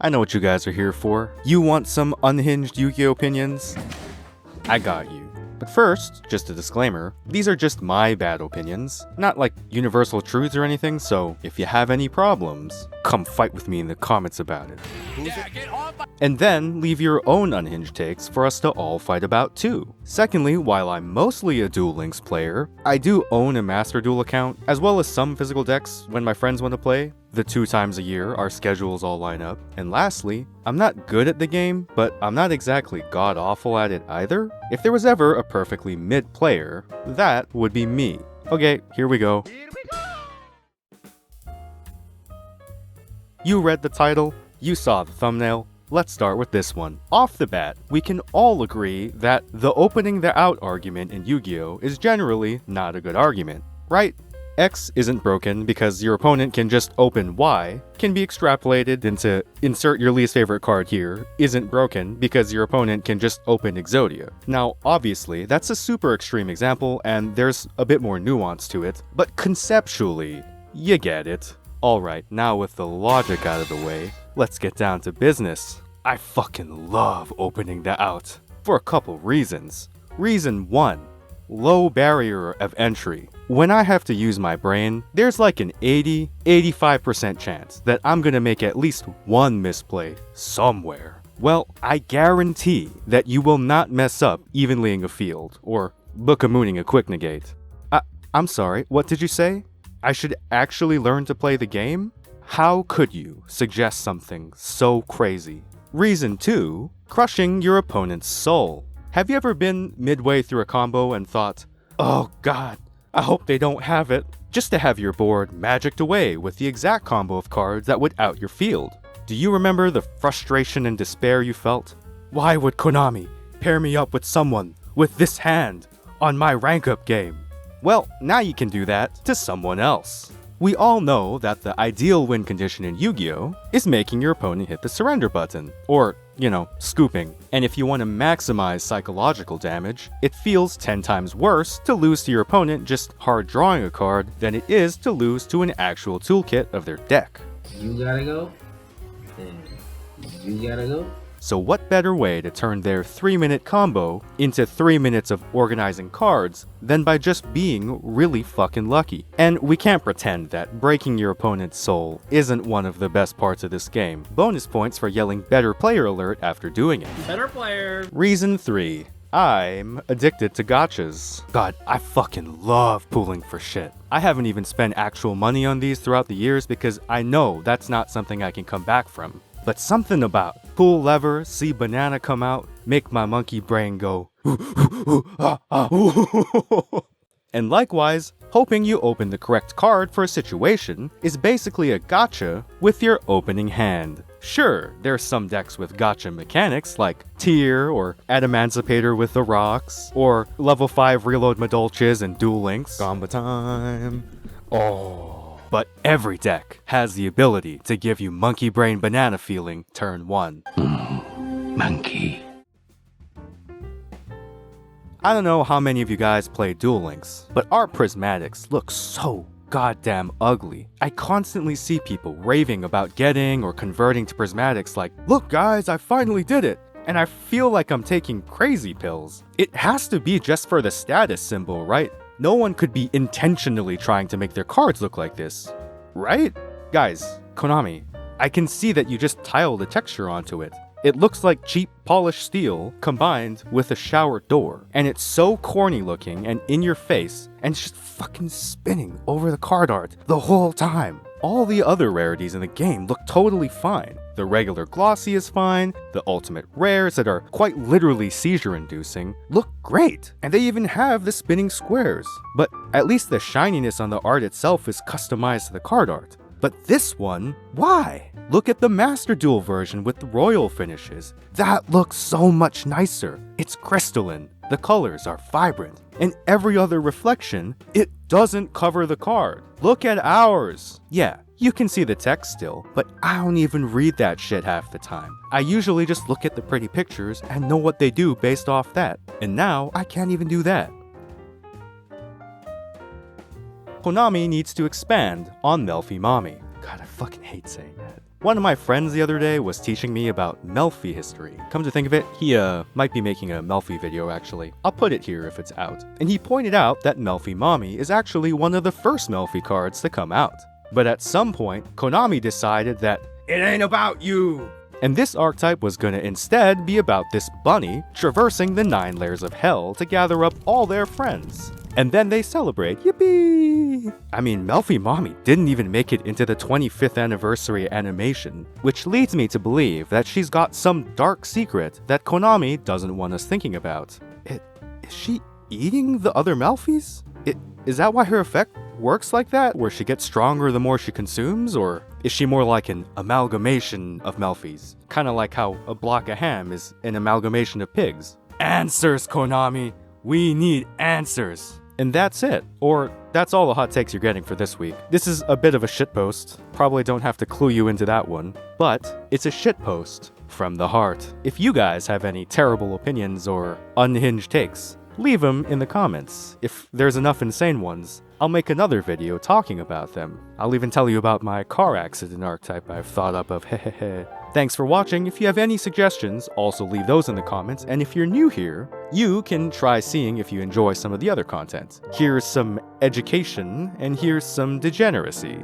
I know what you guys are here for. You want some unhinged Yu-Gi-Oh opinions? I got you. But first, just a disclaimer, these are just my bad opinions, not like universal truths or anything, so if you have any problems, come fight with me in the comments about it. And then leave your own unhinged takes for us to all fight about too. Secondly, while I'm mostly a Duel Links player, I do own a Master Duel account, as well as some physical decks when my friends want to play. The 2 times a year, our schedules all line up. And lastly, I'm not good at the game, but I'm not exactly god-awful at it either. If there was ever a perfectly mid player, that would be me. Okay, here we go. You read the title, you saw the thumbnail. Let's start with this one. Off the bat, we can all agree that the opening the out argument in Yu-Gi-Oh is generally not a good argument, right? X isn't broken because your opponent can just open Y, can be extrapolated into insert your least favorite card here, isn't broken because your opponent can just open Exodia. Now, obviously, that's a super extreme example and there's a bit more nuance to it, but conceptually, you get it. Alright, now with the logic out of the way, let's get down to business. I fucking love opening the out, for a couple reasons. Reason 1, low barrier of entry. When I have to use my brain, there's like an 80-85% chance that I'm gonna make at least one misplay somewhere. Well, I guarantee that you will not mess up evenlying a field, or book-a-mooning a quick negate. I'm sorry, what did you say? I should actually learn to play the game? How could you suggest something so crazy? Reason 2, crushing your opponent's soul. Have you ever been midway through a combo and thought, oh god, I hope they don't have it, just to have your board magicked away with the exact combo of cards that would out your field? Do you remember the frustration and despair you felt? Why would Konami pair me up with someone with this hand on my rank up game? Well, now you can do that to someone else. We all know that the ideal win condition in Yu-Gi-Oh! Is making your opponent hit the surrender button, or, scooping. And if you want to maximize psychological damage, it feels 10 times worse to lose to your opponent just hard drawing a card than it is to lose to an actual toolkit of their deck. You gotta go, and you gotta go. So what better way to turn their 3-minute combo into 3 minutes of organizing cards than by just being really fucking lucky? And we can't pretend that breaking your opponent's soul isn't one of the best parts of this game. Bonus points for yelling better player alert after doing it. Better player. Reason 3. I'm addicted to gachas. God, I fucking love pooling for shit. I haven't even spent actual money on these throughout the years because I know that's not something I can come back from. But something about pull lever, see banana come out, make my monkey brain go And likewise, hoping you open the correct card for a situation is basically a gacha with your opening hand. Sure, there's some decks with gacha mechanics like Tier or Adamancipator with the rocks, or level 5 reload Madolches and Duel Links. Gamba time. Oh. But every deck has the ability to give you monkey brain banana feeling turn 1. Monkey. I don't know how many of you guys play Duel Links, but our Prismatics look so goddamn ugly. I constantly see people raving about getting or converting to Prismatics like, look guys, I finally did it! And I feel like I'm taking crazy pills. It has to be just for the status symbol, right? No one could be intentionally trying to make their cards look like this, right? Guys, Konami, I can see that you just tiled a texture onto it. It looks like cheap polished steel combined with a shower door. And it's so corny looking and in your face, and it's just fucking spinning over the card art the whole time. All the other rarities in the game look totally fine. The regular glossy is fine, the ultimate rares that are quite literally seizure-inducing look great, and they even have the spinning squares. But at least the shininess on the art itself is customized to the card art. But this one, why? Look at the Master Duel version with the royal finishes. That looks so much nicer. It's crystalline, the colors are vibrant, and every other reflection, it doesn't cover the card. Look at ours. Yeah, you can see the text still, but I don't even read that shit half the time. I usually just look at the pretty pictures and know what they do based off that. And now, I can't even do that. Konami needs to expand on Melffy Mommy. God, I fucking hate saying that. One of my friends the other day was teaching me about Melffy history. Come to think of it, he might be making a Melffy video actually. I'll put it here if it's out. And he pointed out that Melffy Mommy is actually one of the first Melffy cards to come out. But at some point, Konami decided that it ain't about you. And this archetype was gonna instead be about this bunny traversing the 9 layers of hell to gather up all their friends. And then they celebrate, yippee! I mean, Melffy Mommy didn't even make it into the 25th anniversary animation, which leads me to believe that she's got some dark secret that Konami doesn't want us thinking about. Is she eating the other Melffys? Is that why her effect works like that, where she gets stronger the more she consumes, or is she more like an amalgamation of Melffys? Kinda like how a block of ham is an amalgamation of pigs. Answers, Konami! We need answers! And that's it. Or that's all the hot takes you're getting for this week. This is a bit of a shitpost. Probably don't have to clue you into that one. But it's a shitpost from the heart. If you guys have any terrible opinions or unhinged takes, leave them in the comments. If there's enough insane ones, I'll make another video talking about them. I'll even tell you about my car accident archetype I've thought up of, hehehe. Thanks for watching. If you have any suggestions, also leave those in the comments, and if you're new here, you can try seeing if you enjoy some of the other content. Here's some education, and here's some degeneracy.